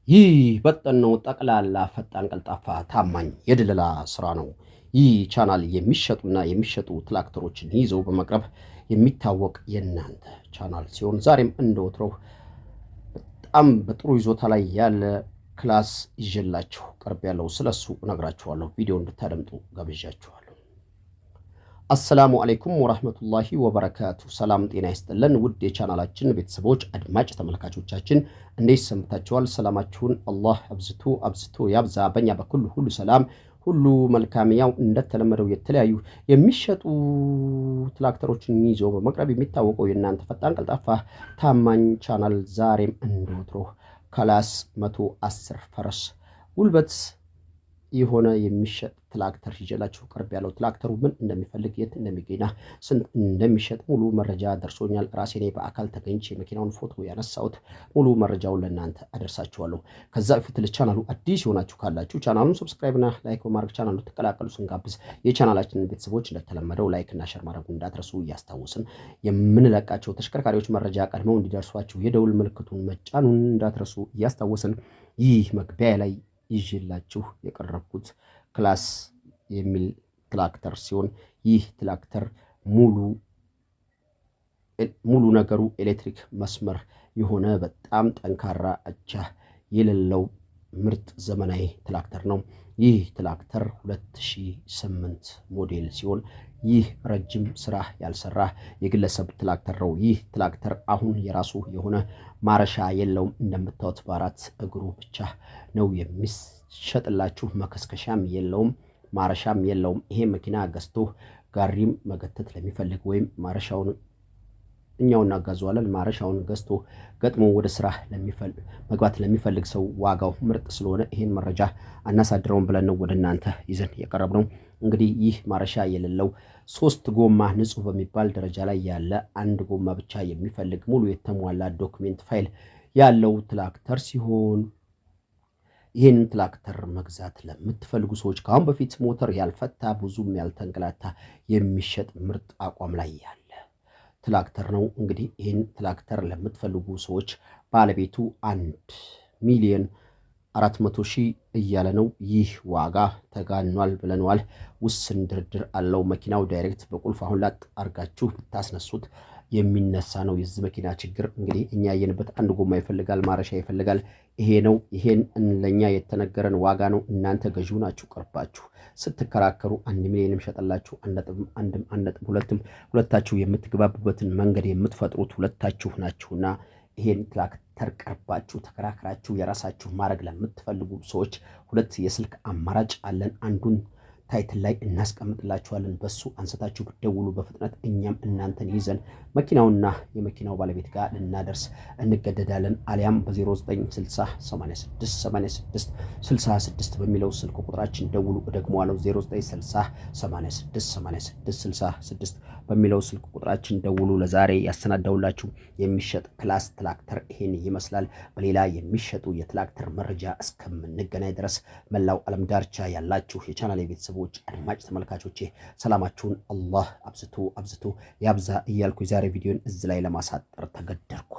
ይህ በጠናው ጠቅላላ ፈጣን ቀልጣፋ ታማኝ የድለላ ስራ ነው። ይህ ቻናል የሚሸጡና የሚሸጡ ትራክተሮችን ይዘው በመቅረብ የሚታወቅ የእናንተ ቻናል ሲሆን ዛሬም እንደወትሮው በጣም በጥሩ ይዞታ ላይ ያለ ክላስ ይዤላችሁ ቀርብ ያለው ስለሱ እነግራችኋለሁ። ቪዲዮ እንድታደምጡ ጋብዣችኋለሁ። አሰላሙ አለይኩም ወራህመቱላሂ ወበረካቱ። ሰላም ጤና ይስጥልን ውድ የቻናላችን ቤተሰቦች አድማጭ ተመልካቾቻችን እንዴት ሰምታችኋል? ሰላማችሁን አላህ አብዝቶ ያብዛ። በእኛ በኩል ሁሉ ሰላም ሁሉ መልካም። ያው እንደተለመደው የተለያዩ የሚሸጡ ትራክተሮችን ይዞ በመቅረብ የሚታወቀው የእናንተ ፈጣን ቀልጣፋ ታማኝ ቻናል ዛሬም እንደወትሮ ክላስ 110 ፈረስ ጉልበት የሆነ የሚሸጥ ትራክተር ይዤላችሁ ቀርብ ያለው። ትራክተሩ ምን እንደሚፈልግ የት እንደሚገኝና ስንት እንደሚሸጥ ሙሉ መረጃ ደርሶኛል። ራሴ ላይ በአካል ተገኝቼ የመኪናውን ፎቶ ያነሳሁት ሙሉ መረጃውን ለእናንተ አደርሳችኋለሁ። ከዛ በፊት ለቻናሉ አዲስ የሆናችሁ ካላችሁ ቻናሉን ሰብስክራይብ እና ላይክ በማድረግ ቻናሉ ተቀላቀሉ ስንጋብዝ፣ የቻናላችንን ቤተሰቦች እንደተለመደው ላይክ እና ሸር ማድረጉ እንዳትረሱ እያስታወስን የምንለቃቸው ተሽከርካሪዎች መረጃ ቀድመው እንዲደርሷችሁ የደውል ምልክቱን መጫኑን እንዳትረሱ እያስታወስን ይህ መግቢያ ላይ ይዤላችሁ የቀረብኩት ክላስ የሚል ትራክተር ሲሆን ይህ ትራክተር ሙሉ ነገሩ ኤሌክትሪክ መስመር የሆነ በጣም ጠንካራ አቻ የሌለው ምርጥ ዘመናዊ ትራክተር ነው። ይህ ትራክተር 2008 ሞዴል ሲሆን ይህ ረጅም ስራ ያልሰራ የግለሰብ ትራክተር ነው። ይህ ትራክተር አሁን የራሱ የሆነ ማረሻ የለውም። እንደምታዩት በአራት እግሩ ብቻ ነው የሚሸጥላችሁ። መከስከሻም የለውም፣ ማረሻም የለውም። ይሄ መኪና ገዝቶ ጋሪም መገተት ለሚፈልግ ወይም ማረሻውን እኛው እናጋዘዋለን፣ ማረሻውን ገዝቶ ገጥሞ ወደ ስራ መግባት ለሚፈልግ ሰው ዋጋው ምርጥ ስለሆነ ይሄን መረጃ አናሳድረውም ብለን ነው ወደ እናንተ ይዘን የቀረብነው። እንግዲህ ይህ ማረሻ የሌለው 3 ጎማ ንጹህ በሚባል ደረጃ ላይ ያለ አንድ ጎማ ብቻ የሚፈልግ ሙሉ የተሟላ ዶክሜንት ፋይል ያለው ትራክተር ሲሆን ይህን ትራክተር መግዛት ለምትፈልጉ ሰዎች ከአሁን በፊት ሞተር ያልፈታ ብዙም ያልተንገላታ የሚሸጥ ምርጥ አቋም ላይ ያለ ትራክተር ነው። እንግዲህ ይህን ትራክተር ለምትፈልጉ ሰዎች ባለቤቱ 1,400,000 እያለ ነው። ይህ ዋጋ ተጋኗል ብለነዋል። ውስን ድርድር አለው። መኪናው ዳይሬክት በቁልፍ አሁን ላጥ አርጋችሁ ብታስነሱት የሚነሳ ነው። የዚህ መኪና ችግር እንግዲህ እኛ ያየንበት አንድ ጎማ ይፈልጋል፣ ማረሻ ይፈልጋል። ይሄ ነው። ይሄን ለኛ የተነገረን ዋጋ ነው። እናንተ ገዢው ናችሁ። ቀርባችሁ ስትከራከሩ 1 ሚሊዮንም ሸጠላችሁ 1.2ም ሁለታችሁ የምትግባቡበትን መንገድ የምትፈጥሩት ሁለታችሁ ናችሁና ይሄን ትራክተር ቀርባችሁ ተከራክራችሁ የራሳችሁ ማድረግ ለምትፈልጉ ሰዎች 2 የስልክ አማራጭ አለን። አንዱን ታይትል ላይ እናስቀምጥላችኋለን። በሱ አንስታችሁ ብትደውሉ በፍጥነት እኛም እናንተን ይዘን መኪናውና የመኪናው ባለቤት ጋር ልናደርስ እንገደዳለን። አሊያም በ0960868666 በሚለው ስልክ ቁጥራችን ደውሉ። እደግመዋለሁ 0960868666 በሚለው ስልክ ቁጥራችን ደውሉ። ለዛሬ ያሰናዳውላችሁ የሚሸጥ ክላስ ትራክተር ይሄን ይመስላል። በሌላ የሚሸጡ የትራክተር መረጃ እስከምንገናኝ ድረስ መላው ዓለም ዳርቻ ያላችሁ የቻናሌ ቤተሰቦች አድማጭ ተመልካቾቼ ሰላማችሁን አላህ አብዝቶ ያብዛ እያልኩ የዛሬ ቪዲዮን እዚህ ላይ ለማሳጠር ተገደድኩ።